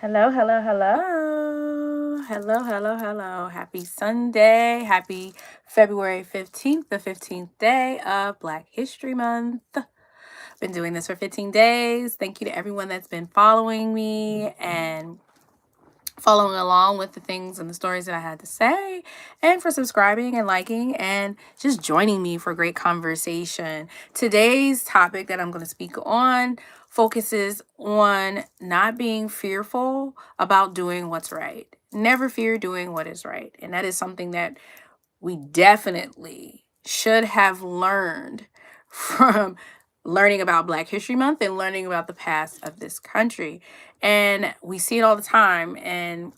Hello, hello, hello. Hello, hello, hello. Happy Sunday. Happy February 15th, the 15th day of Black History Month. Been doing this for 15 days. Thank you to everyone that's been following me and following along with the things and the stories that I had to say, and for subscribing and liking and just joining me for great conversation. Today's topic that I'm going to speak on focuses on not being fearful about doing what's right. Never fear doing what is right. And that is something that we definitely should have learned from learning about Black History Month and learning about the past of this country. And we see it all the time. And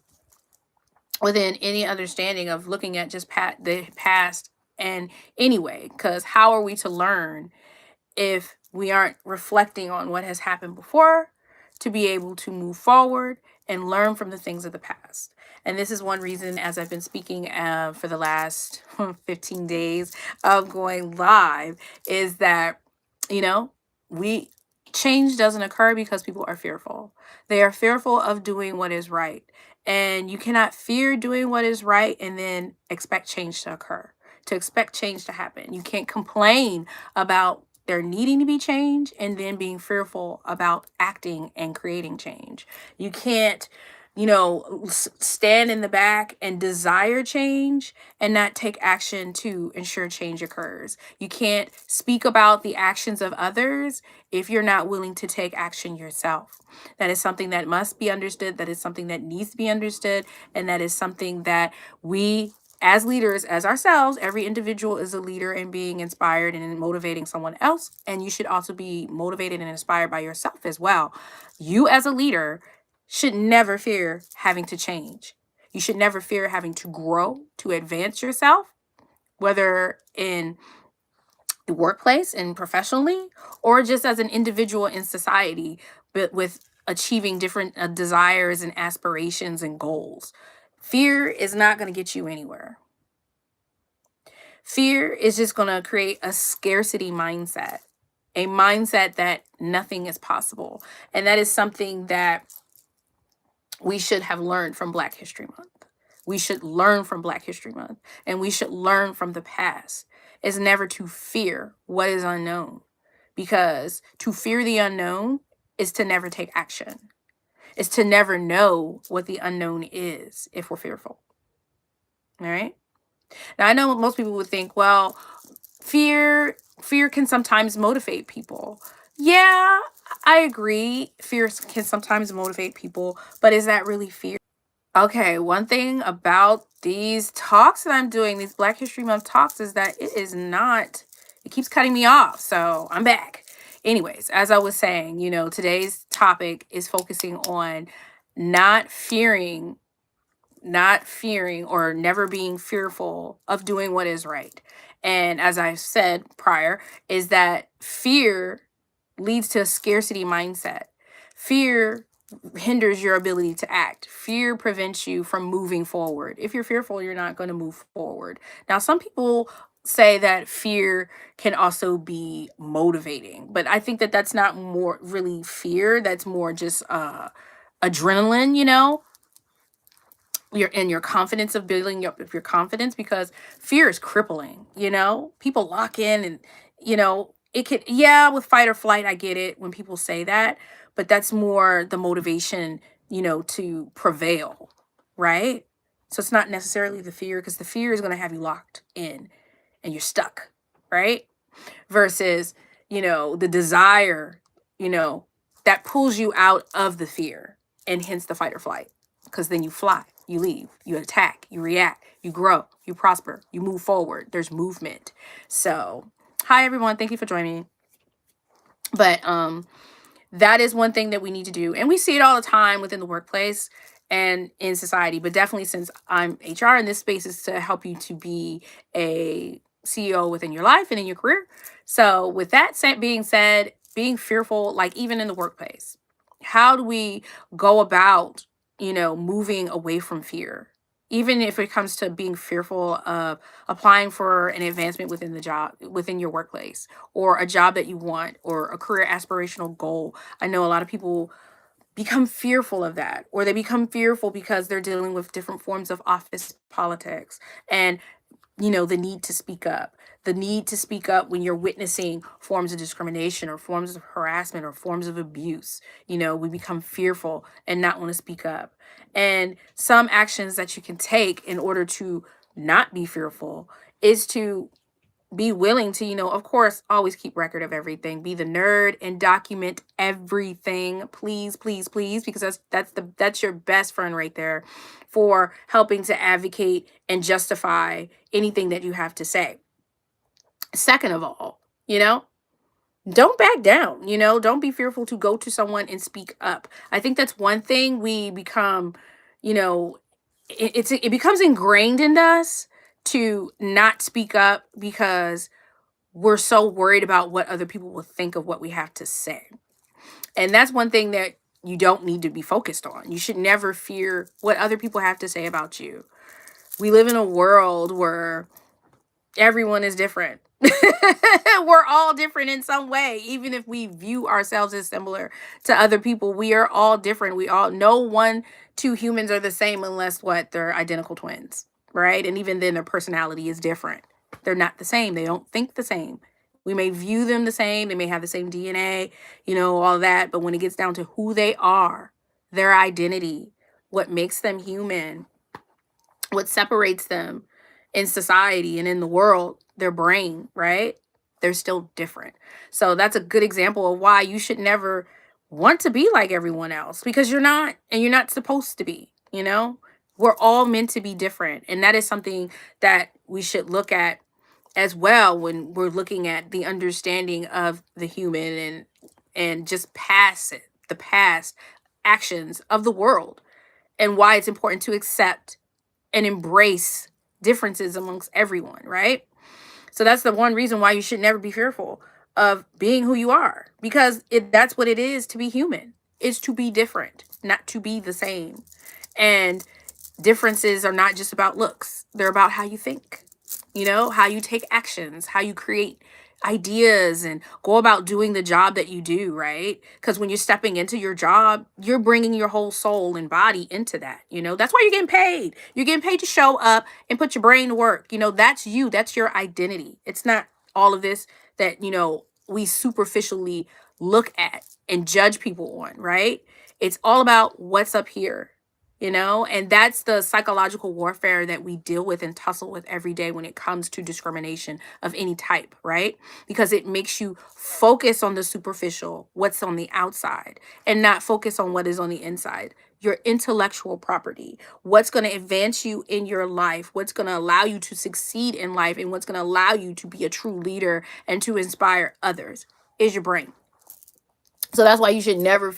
within any understanding of looking at just the past and anyway, because how are we to learn if we aren't reflecting on what has happened before to be able to move forward and learn from the things of the past? And this is one reason, as I've been speaking for the last 15 days of going live, is that, you know, we change doesn't occur because people are fearful. They are fearful of doing what is right. And you cannot fear doing what is right and then expect change to occur, to expect change to happen. You can't complain about there needing to be change and then being fearful about acting and creating change. You can't, stand in the back and desire change and not take action to ensure change occurs. You can't speak about the actions of others if you're not willing to take action yourself. That is something that must be understood. That is something that needs to be understood. And that is something that we, as leaders, as ourselves, every individual is a leader in being inspired and in motivating someone else. And you should also be motivated and inspired by yourself as well. You, as a leader, should never fear having to change. You should never fear having to grow, to advance yourself, whether in the workplace and professionally, or just as an individual in society, but with achieving different desires and aspirations and goals. Fear is not going to get you anywhere. Fear is just going to create a scarcity mindset, a mindset that nothing is possible. And that is something that we should have learned from Black History Month. We should learn from Black History Month, and we should learn from the past. Is never to fear what is unknown, because to fear the unknown is to never take action. Is to never know what the unknown is if we're fearful. All right? Now, I know most people would think, well, fear can sometimes motivate people. Yeah, I agree. Fear can sometimes motivate people, but is that really fear? Okay, one thing about these talks that I'm doing, these Black History Month talks, is that it keeps cutting me off. So I'm back. Anyways, as I was saying, today's topic is focusing on not fearing, or never being fearful of doing what is right. And as I said prior, is that fear leads to a scarcity mindset. Fear hinders your ability to act. Fear prevents you from moving forward. If you're fearful, you're not going to move forward. Now, some people say that fear can also be motivating, but I think that that's not more really fear. That's more just adrenaline, your confidence of building up your confidence, because fear is crippling. People lock in, and it could, yeah, with fight or flight, I get it when people say that, but that's more the motivation, to prevail, right? So it's not necessarily the fear, because the fear is going to have you locked in and you're stuck, right? Versus, the desire, that pulls you out of the fear, and hence the fight or flight, because then you fly, you leave, you attack, you react, you grow, you prosper, you move forward. There's movement. So, hi everyone, thank you for joining me. But that is one thing that we need to do, and we see it all the time within the workplace and in society. But definitely, since I'm HR, and this space is to help you to be a CEO within your life and in your career. So with that being said, being fearful, like even in the workplace, how do we go about, moving away from fear? Even if it comes to being fearful of applying for an advancement within the job, within your workplace, or a job that you want, or a career aspirational goal. I know a lot of people become fearful of that, or they become fearful because they're dealing with different forms of office politics and, the need to speak up. The need to speak up when you're witnessing forms of discrimination or forms of harassment or forms of abuse. We become fearful and not want to speak up. And some actions that you can take in order to not be fearful is to be willing to, of course, always keep record of everything. Be the nerd and document everything, please, please, please, because that's your best friend right there for helping to advocate and justify anything that you have to say. Second of all, don't back down. Don't be fearful to go to someone and speak up. I think that's one thing we become, you know, it becomes ingrained in us to not speak up because we're so worried about what other people will think of what we have to say. And that's one thing that you don't need to be focused on. You should never fear what other people have to say about you. We live in a world where everyone is different. We're all different in some way. Even if we view ourselves as similar to other people, we are all different. No two humans are the same unless they're identical twins, right? And even then their personality is different. They're not the same. They don't think the same. We may view them the same. They may have the same DNA, all that. But when it gets down to who they are, their identity, what makes them human, what separates them in society and in the world, their brain, right? They're still different. So that's a good example of why you should never want to be like everyone else, because you're not, and you're not supposed to be. We're all meant to be different. And that is something that we should look at as well when we're looking at the understanding of the human and just the past actions of the world, and why it's important to accept and embrace differences amongst everyone, right? So that's the one reason why you should never be fearful of being who you are, because that's what it is to be human. It's to be different, not to be the same. And differences are not just about looks. They're about how you think, how you take actions, how you create ideas and go about doing the job that you do, right? Because when you're stepping into your job, you're bringing your whole soul and body into that. That's why you're getting paid. You're getting paid to show up and put your brain to work. That's you. That's your identity. It's not all of this that, we superficially look at and judge people on, right? It's all about what's up here. And that's the psychological warfare that we deal with and tussle with every day when it comes to discrimination of any type, right? Because it makes you focus on the superficial, what's on the outside, and not focus on what is on the inside. Your intellectual property, what's going to advance you in your life, what's going to allow you to succeed in life, and what's going to allow you to be a true leader and to inspire others is your brain. So that's why you should never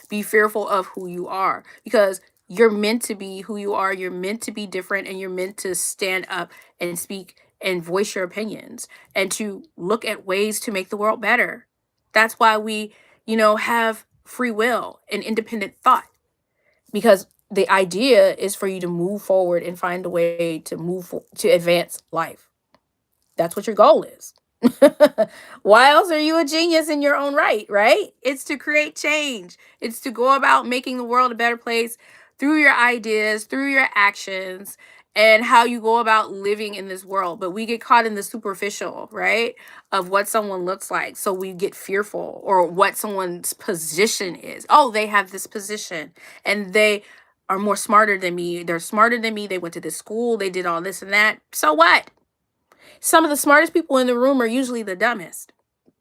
be fearful of who you are, because you're meant to be who you are. You're meant to be different, and you're meant to stand up and speak and voice your opinions and to look at ways to make the world better. That's why we, have free will and independent thought, because the idea is for you to move forward and find a way to advance life. That's what your goal is. Why else are you a genius in your own right? It's to create change. It's to go about making the world a better place through your ideas, through your actions, and how you go about living in this world. But we get caught in the superficial, right, of what someone looks like. So we get fearful, or what someone's position is. Oh, they have this position and they are more smarter than me. They're smarter than me. They went to this school. They did all this and that. So what? Some of the smartest people in the room are usually the dumbest.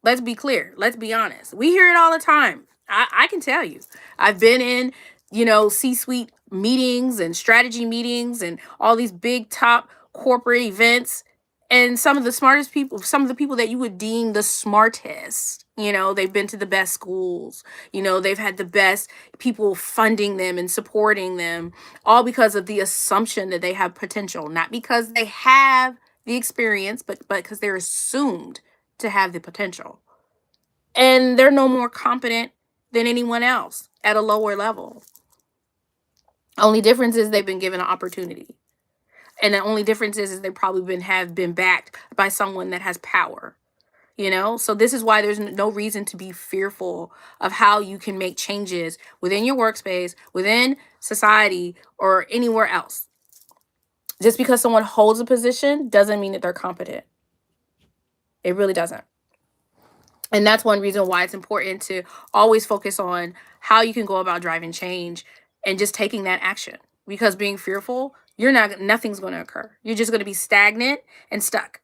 Let's be clear. Let's be honest. We hear it all the time. I can tell you. I've been in, C-suite meetings and strategy meetings and all these big top corporate events. And some of the people that you would deem the smartest, they've been to the best schools, they've had the best people funding them and supporting them, all because of the assumption that they have potential, not because they have the experience, but because they're assumed to have the potential. And they're no more competent than anyone else at a lower level. Only difference is they've been given an opportunity. And the only difference is they probably have been backed by someone that has power. So this is why there's no reason to be fearful of how you can make changes within your workspace, within society, or anywhere else. Just because someone holds a position doesn't mean that they're competent. It really doesn't. And that's one reason why it's important to always focus on how you can go about driving change and just taking that action. Because being fearful, nothing's going to occur. You're just going to be stagnant and stuck,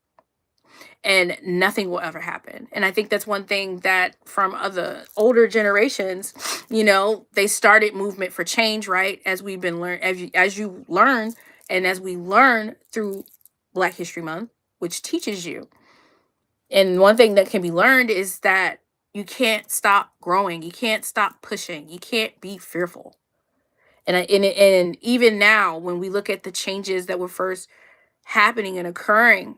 and nothing will ever happen. And I think that's one thing that from other older generations, they started movement for change, right? As we've been as you learn, and as we learn through Black History Month, which teaches you. And one thing that can be learned is that you can't stop growing. You can't stop pushing. You can't be fearful. And even now, when we look at the changes that were first happening and occurring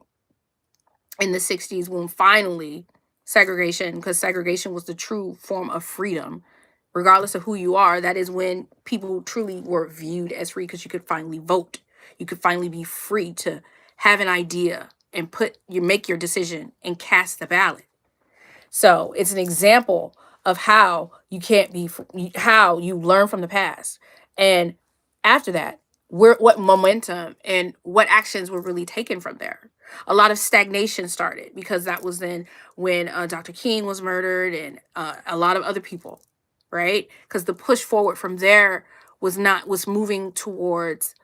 in the 60s, when finally because segregation was the true form of freedom, regardless of who you are, that is when people truly were viewed as free, because you could finally vote. You could finally be free to have an idea and make your decision and cast the ballot. So it's an example of how how you learn from the past. And after that, what momentum and what actions were really taken from there. A lot of stagnation started, because that was then when Dr. King was murdered, and a lot of other people, right? Because the push forward from there was moving towards,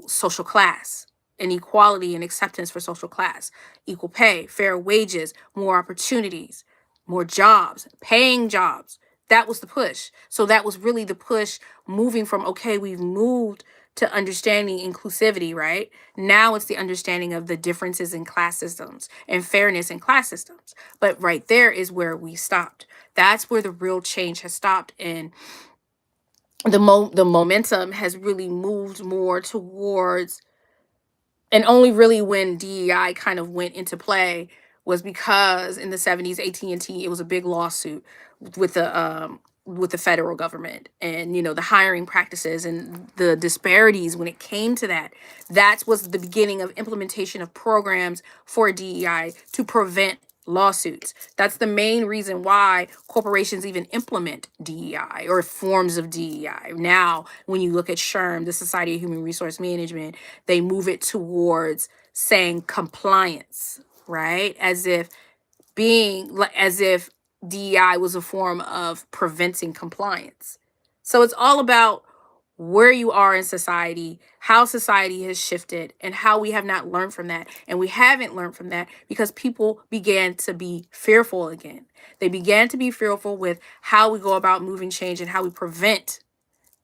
social class and equality and acceptance for social class, equal pay, fair wages, more opportunities, more jobs, paying jobs. That was the push. So that was really the push, moving from, okay, we've moved to understanding inclusivity, right? Now it's the understanding of the differences in class systems and fairness in class systems. But right there is where we stopped. That's where the real change has stopped. And the momentum has really moved more towards, and only really when DEI kind of went into play was because in the 70s, AT&T, it was a big lawsuit with the federal government, and the hiring practices and the disparities when it came to that. That was the beginning of implementation of programs for DEI to prevent lawsuits. That's the main reason why corporations even implement DEI or forms of DEI. Now, when you look at SHRM, the Society of Human Resource Management, they move it towards saying compliance, right? As if DEI was a form of preventing compliance. So it's all about where you are in society, how society has shifted, and how we have not learned from that. And we haven't learned from that because people began to be fearful again. They began to be fearful with how we go about moving change and how we prevent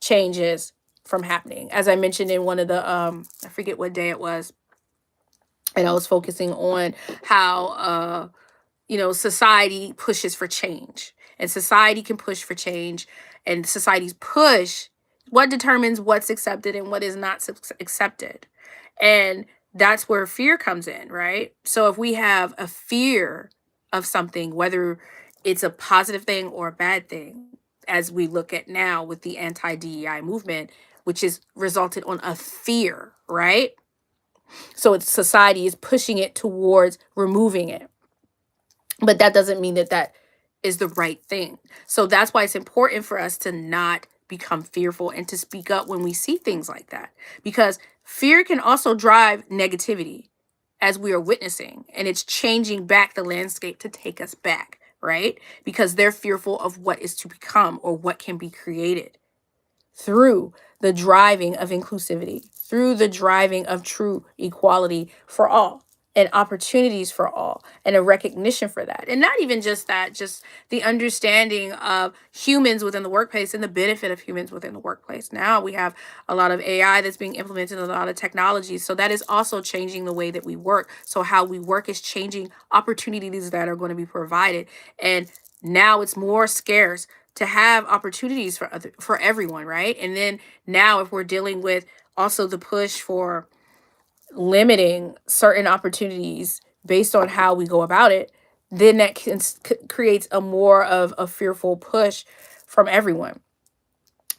changes from happening. As I mentioned in one of the I forget what day it was, and I was focusing on how society pushes for change, and society can push for change, and society's push, what determines what's accepted and what is not accepted. And that's where fear comes in, right? So if we have a fear of something, whether it's a positive thing or a bad thing, as we look at now with the anti-DEI movement, which is resulted on a fear, right? So it's society is pushing it towards removing it. But that doesn't mean that that is the right thing. So that's why it's important for us to not become fearful and to speak up when we see things like that. Because fear can also drive negativity, as we are witnessing, and it's changing back the landscape to take us back, right? Because they're fearful of what is to become or what can be created through the driving of inclusivity, through the driving of true equality for all and opportunities for all and a recognition for that. And not even just that, just the understanding of humans within the workplace and the benefit of humans within the workplace. Now we have a lot of AI that's being implemented, a lot of technology. So that is also changing the way that we work. So how we work is changing opportunities that are going to be provided. And now it's more scarce to have opportunities for everyone, right? And then now if we're dealing with also the push for limiting certain opportunities based on how we go about it, then that creates a more of a fearful push from everyone.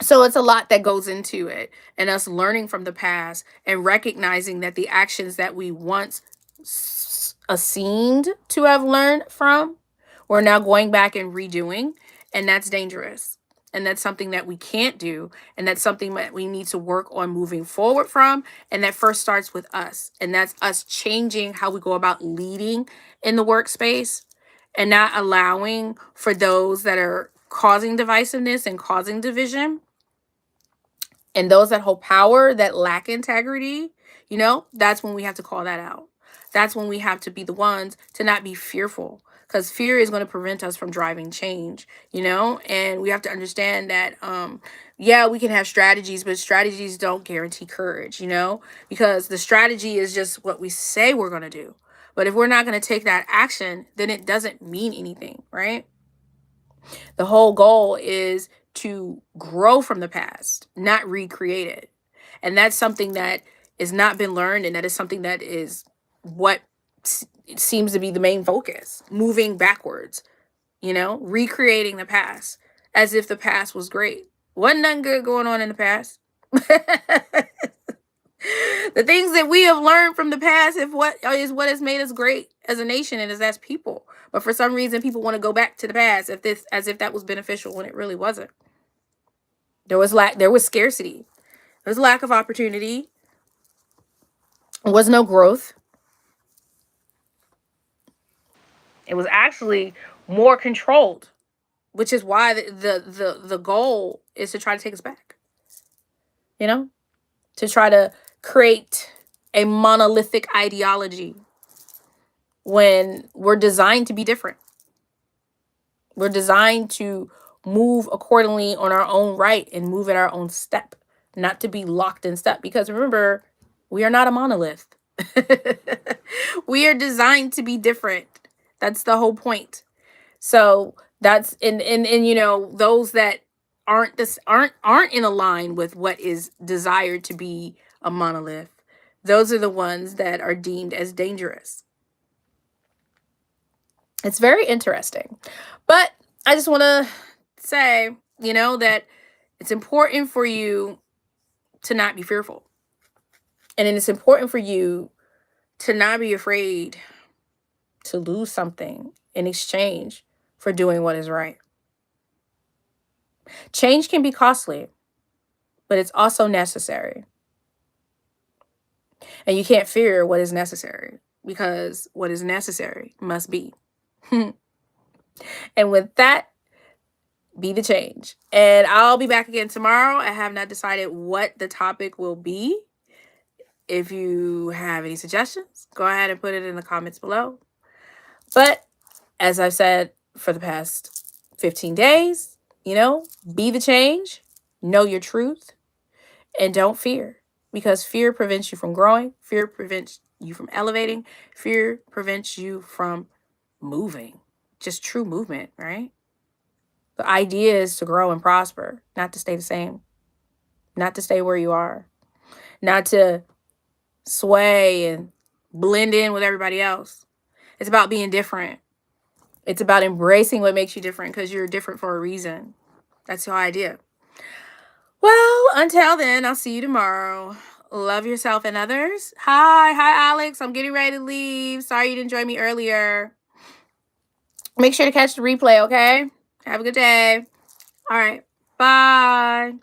So it's a lot that goes into it, and us learning from the past and recognizing that the actions that we once seemed to have learned from, we're now going back and redoing, and that's dangerous. And that's something that we can't do, and that's something that we need to work on moving forward from, and that first starts with us. And that's us changing how we go about leading in the workspace and not allowing for those that are causing divisiveness and causing division and those that hold power that lack integrity, that's when we have to call that out. That's when we have to be the ones to not be fearful, because fear is going to prevent us from driving change, and we have to understand that, yeah, we can have strategies, but strategies don't guarantee courage, because the strategy is just what we say we're going to do. But if we're not going to take that action, then it doesn't mean anything, right? The whole goal is to grow from the past, not recreate it. And that's something that is not been learned, and that is something that is what seems to be the main focus, moving backwards, recreating the past as if the past was great. Wasn't nothing good going on in the past. The things that we have learned from the past is what has made us great as a nation and as people. But for some reason, people want to go back to the past as if that was beneficial when it really wasn't. There was scarcity. There was lack of opportunity. There was no growth. It was actually more controlled, which is why the goal is to try to take us back. To try to create a monolithic ideology when we're designed to be different. We're designed to move accordingly on our own right and move at our own step, not to be locked in step. Because remember, we are not a monolith. We are designed to be different. That's the whole point. So that's and those that aren't in a line with what is desired to be a monolith, those are the ones that are deemed as dangerous. It's very interesting. But I just want to say, that it's important for you to not be fearful. And then it's important for you to not be afraid to lose something in exchange for doing what is right. Change can be costly, but it's also necessary. And you can't fear what is necessary, because what is necessary must be. And with that, be the change. And I'll be back again tomorrow. I have not decided what the topic will be. If you have any suggestions, go ahead and put it in the comments below. But as I've said for the past 15 days, be the change, know your truth, and don't fear, because fear prevents you from growing. Fear prevents you from elevating. Fear prevents you from moving, just true movement, right? The idea is to grow and prosper, not to stay the same, not to stay where you are, not to sway and blend in with everybody else. It's about being different. It's about embracing what makes you different, because you're different for a reason. That's the idea. Well, until then, I'll see you tomorrow. Love yourself and others. Hi, Alex. I'm getting ready to leave. Sorry you didn't join me earlier. Make sure to catch the replay, okay? Have a good day. All right. Bye.